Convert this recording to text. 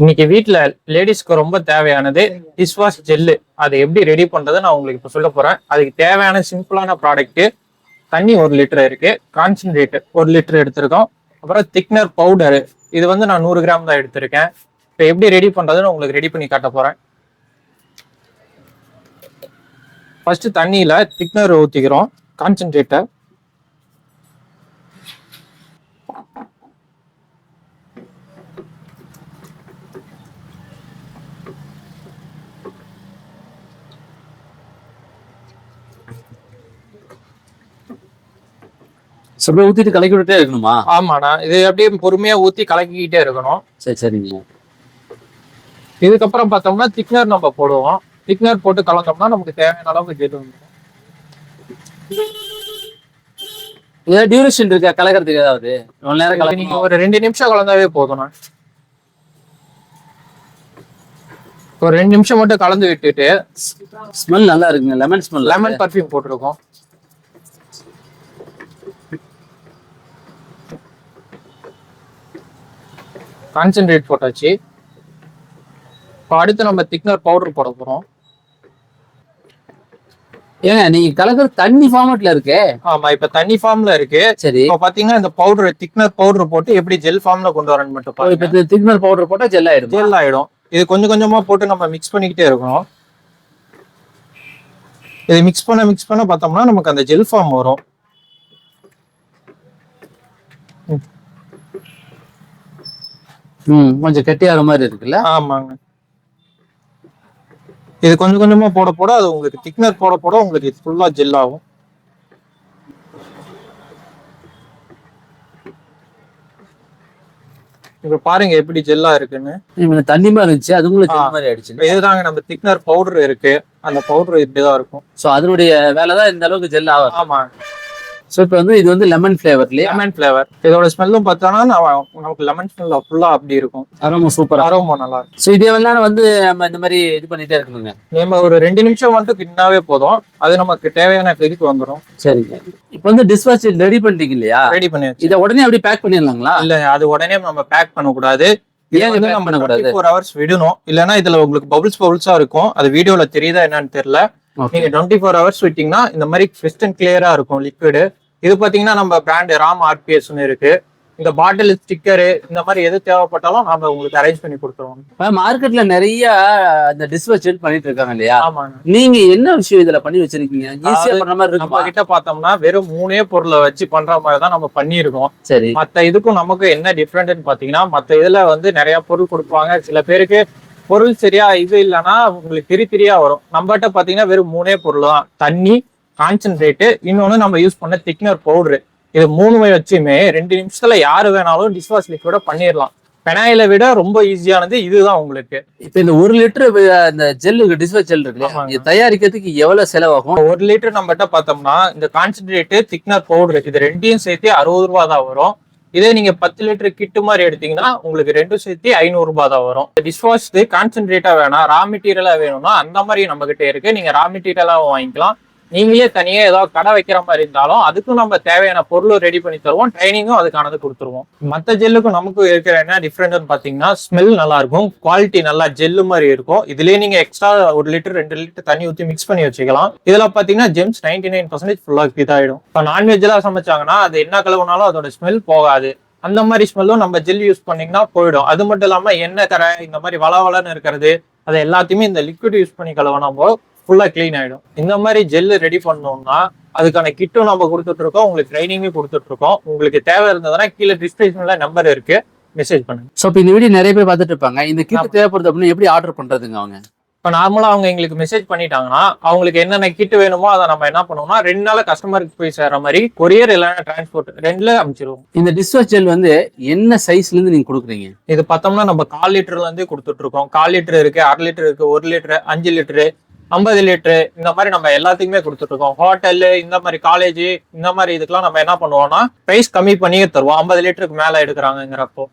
இன்னைக்கு வீட்ல லேடிஸ்க்கு ரொம்ப தேவையானது டிஷ் வாஷ் ஜெல்லு. அதை எப்படி ரெடி பண்றது நான் உங்களுக்கு இப்ப சொல்ல போறேன். அதுக்கு தேவையான சிம்பிளான ப்ராடக்ட் தண்ணி 1 லிட்டர் இருக்கு, கான்சென்ட்ரேட் 1 லிட்டர் எடுத்திருக்கோம், அப்புறம் திக்னர் பவுடரு. இது வந்து நான் 100 கிராம் தான் எடுத்திருக்கேன். இப்போ எப்படி ரெடி பண்றதுன்னு உங்களுக்கு ரெடி பண்ணி காட்ட போறேன். ஃபர்ஸ்ட் தண்ணியில திக்னர் ஊத்திக்கிறோம், கான்சென்ட்ரேட்டை. அப்படியே ஊத்திட்டு கலக்கி விட்டுட்டே இருக்கணுமா? ஆமாண்ணா, இது அப்படியே பொறுமையா ஊத்தி கலக்கிக்கிட்டே இருக்கணும். சரிங்க. இதுக்கப்புறம் பார்த்தோம்னா திக்னர் நம்ம போடுவோம். திக்னர் போட்டு கலந்தோம்னா நமக்கு தேவையான அளவுக்கு ஜெல் வந்துடும். ஏதாவது டியூரேஷன் இருக்கா கலக்கிறதுக்கு? ஏதாவது எவ்வளவு நேரம் கலக்க? நீங்க ஒரு 2 நிமிஷம் கலந்தாவே போதும்ண்ணா. ஒரு 2 நிமிஷம் மட்டும் கலந்து விட்டுட்டு. ஸ்மெல் நல்லா இருக்குங்க, லெமன் ஸ்மெல். லெமன் பர்ஃபியூம் போட்டிருக்கோம். கான்சென்ட்ரேட் போட்டாச்சு. இப்போ அடுத்து நம்ம திக்னர் பவுடர் போட போறோம். ஏங்க நீங்க கலக்கிற தண்ணி ஃபார்மட்ல இருக்கு? ஆமா, இப்ப தண்ணி ஃபார்ம்ல இருக்கு. சரி, இப்போ பாத்தீங்கன்னா இந்த பவுடர் திக்னர் பவுடர் போட்டு எப்படி ஜெல் ஃபார்ம்ல கொண்டு வரேன்னு மட்டும் பாருங்க. இப்போ திக்னர் பவுடர் போட்டா ஜெல் ஆயிடும். ஜெல் ஆயிடும். இது கொஞ்சம் கொஞ்சமா போட்டு நம்ம மிக்ஸ் பண்ணிக்கிட்டே இருக்கணும். இது மிக்ஸ் பண்ண பார்த்தோம்னா நமக்கு அந்த ஜெல் ஃபார்ம் வரும். கொஞ்சம் கெட்டியாகிற மாதிரி இருக்குல்ல? ஆமாங்க. இது கொஞ்சம் கொஞ்சமா போட போட அது உங்களுக்கு திக்னர் போட போட உங்களுக்கு ஃபுல்லா ஜெல் ஆகும். இப்ப பாருங்க எப்படி ஜெல்லா இருக்குன்னு. தண்ணி மாதிரி இருந்துச்சு, அது உங்களுக்கு ஜெல் மாதிரி ஆயிடுச்சு. இதுதாங்க நம்ம திக்னர் பவுடர் இருக்கு, அந்த பவுடர் இப்படிதான் இருக்கும். சோ அதனுடைய வேலைதான் இந்த அளவுக்கு ஜெல் ஆகும். ஆமா. சோ இப்போ வந்து இது வந்து லெமன் ஃபிளேவர் இல்லையா? Lemon flavour. இதோட ஸ்மெல்லும் பார்த்தோம்னா நமக்கு லெமன் ஸ்மெல் ஃபுல்லா அப்படி இருக்கும். அரோமா சூப்பர், அரோமா நல்லா இருக்கும். சோ இதே வந்து நம்ம இந்த மாதிரி இது பண்ணிட்டே இருக்கணுங்க. நம்ம ஒரு 2 நிமிஷம் மட்டும் கிண்டாவே போதும், அது நமக்கு தேவையான இதுக்கு வந்துடும். சரிங்க. இப்போ வந்து டிஷ் வாஷ் ரெடி பண்ணிட்டீங்க இல்லையா? ரெடி பண்ணியாச்சு. இதை உடனே அப்படி பேக் பண்ணிடலாங்களா? இல்ல, அது உடனே நம்ம பேக் பண்ணக்கூடாது. ஏன் நம்ம பண்ணக்கூடாது? 24 hours விடணும். இல்லைன்னா இதுல உங்களுக்கு பபுள்ஸா இருக்கும். அது வீடியோல தெரியுதா என்னன்னு தெரியல. நீங்க 24 hours விட்டீங்கன்னா இந்த மாதிரி கிறிஸ்டன் கிளியரா இருக்கும் லிக்விடு. இது பாத்தீங்கன்னா நம்ம பிராண்ட் ராம் ஆர்பிஎஸ்ன்னு இருக்கு. இந்த பாட்டில் ஸ்டிக்கரு இந்த மாதிரி எது தேவைப்பட்டாலும் நாம உங்களுக்கு அரேஞ்ச் பண்ணி கொடுத்துருவோம். மார்க்கெட்ல நிறைய இந்த டிஷ் வாஷ் பண்ணிட்டு இருக்காங்க இல்லையா? ஆமாங்க. நீங்க என்ன விஷயம் இதுல பண்ணி வச்சிருக்கீங்க? ஈஸியா பண்ற மாதிரி இருக்கு. நம்ம கிட்ட பார்த்தோம்னா வெறும் 3 பொருளை வச்சு பண்ற மாதிரி தான் நம்ம பண்ணியிருக்கோம். சரி, மத்த இதுக்கும் நமக்கு என்ன டிஃப்ரெண்ட்னு பாத்தீங்கன்னா, மத்த இதுல வந்து நிறைய பொருள் கொடுப்பாங்க. சில பேருக்கு பொருள் சரியா இது இல்லைன்னா உங்களுக்கு திரியா வரும். நம்மகிட்ட பாத்தீங்கன்னா வெறும் 3 பொருள் தான். தண்ணி, கான்சென்ட்ரேட்டு, இன்னொன்னு நம்ம யூஸ் பண்ண திக்னர் பவுடரு. இது 3 வச்சுமே 2 நிமிஷத்துல யாரு வேணாலும் டிஷ் வாஷ் லிக்விட பண்ணிடலாம். பெனாயில விட ரொம்ப ஈஸியானது இதுதான் உங்களுக்கு. இப்ப இந்த 1 லிட்டர் இந்த ஜெல்லு டிஷ் வாஷ் ஜெல் இருக்கு, இது தயாரிக்கிறதுக்கு எவ்வளவு செலவாகும்? 1 லிட்டர் நம்மகிட்ட பார்த்தோம்னா இந்த கான்சென்ட்ரேட்டு திக்னர் பவுடர் இது 2யும் சேர்த்து 60 ரூபா தான் வரும். இதே நீங்க 10 லிட்டர் கிட்டு மாதிரி எடுத்தீங்கன்னா உங்களுக்கு 2 சேர்த்து 500 ரூபாய் தான் வரும். டிஷ் வாஷ் கான்சென்ட்ரேட்டா வேணாம், ரா மெட்டீரியலா வேணும்னா அந்த மாதிரி நம்ம கிட்ட இருக்கு. நீங்க ரா மெட்டீரியலா வாங்கிக்கலாம். நீங்களே தனியா ஏதாவது கடை வைக்கிற மாதிரி இருந்தாலும் அதுக்கும் நம்ம தேவையான பொருளும் ரெடி பண்ணி தருவோம், ட்ரைனிங்கும் அதுக்கானது கொடுத்துருவோம். மற்ற ஜெல்லுக்கும் நமக்கும் இருக்கிற என்ன டிஃப்ரெண்ட்னு பாத்தீங்கன்னா, ஸ்மெல் நல்லா இருக்கும், குவாலிட்டி நல்லா ஜெல்லு மாதிரி இருக்கும். இதுலயே நீங்க எக்ஸ்ட்ரா 1 லிட்டர் 2 லிட்டர் தண்ணி ஊற்றி மிக்ஸ் பண்ணி வச்சுக்கலாம். இதுல பாத்தீங்கன்னா ஜெம்ஸ் 99% ஃபுல்லா இதாயிடும். இப்போ நான்வெஜ் எல்லாம் சமைச்சாங்கன்னா அது என்ன கழுவுனாலும் அதோட ஸ்மெல் போகாது. அந்த மாதிரி ஸ்மெல்லும் நம்ம ஜெல் யூஸ் பண்ணீங்கன்னா போயிடும். அது மட்டும் இல்லாம எண்ணெய் கரை இந்த மாதிரி வளவளன்னு இருக்கிறது அதை எல்லாத்தையுமே இந்த லிக்விட் யூஸ் பண்ணி கழுவினா ஃபுல்லா கிளீன் ஆயிடும். இந்த மாதிரி ஜெல்லு ரெடி பண்ணோம்னா அதுக்கான கிட்டும் நம்ம கொடுத்துட்டு இருக்கோம், உங்களுக்கு ட்ரைனிங்கும் கொடுத்துட்டு இருக்கோம். உங்களுக்கு தேவை இருந்ததுன்னா கீழே டிஸ்கிரிப்ஷன்ல நம்பர் இருக்கு, மெசேஜ் பண்ணுங்க. ஸோ இப்போ இந்த வீடியோ நிறைய பேர் பார்த்துட்டு இருப்பாங்க. இந்த கிட் தேவைப்படுது அப்படின்னு எப்படி ஆர்டர் பண்றதுங்க அவங்க? இப்போ நார்மலா அவங்க எங்களுக்கு மெசேஜ் பண்ணிட்டாங்கன்னா அவங்களுக்கு என்னென்ன கிட் வேணுமோ அதை நம்ம என்ன பண்ணுவோம்னா 2 நாள் கஸ்டமருக்கு போய் சேர்ற மாதிரி கொரியர் இல்லைன்னா டிரான்ஸ்போர்ட் 2ல அனுப்பிச்சிருவோம். இந்த டிஷ் வாஷ் ஜெல் வந்து என்ன சைஸ்ல இருந்து நீங்க கொடுக்குறீங்க? இது பார்த்தோம்னா நம்ம 1/4 லிட்டர்ல இருந்து கொடுத்துட்டு இருக்கோம். 1/4 லிட்டர் இருக்கு, 1/2 லிட்டர் இருக்கு, 1 லிட்டர், 5 லிட்டரு, 50 லிட்டரு, இந்த மாதிரி நம்ம எல்லாத்துக்குமே கொடுத்துட்டு இருக்கோம். ஹோட்டலு இந்த மாதிரி காலேஜ் இந்த மாதிரி இதுக்கெல்லாம் நம்ம என்ன பண்ணுவோம்னா பிரைஸ் கம்மி பண்ணியே தருவோம் 50 லிட்டருக்கு மேல எடுக்கிறாங்கிறப்போ.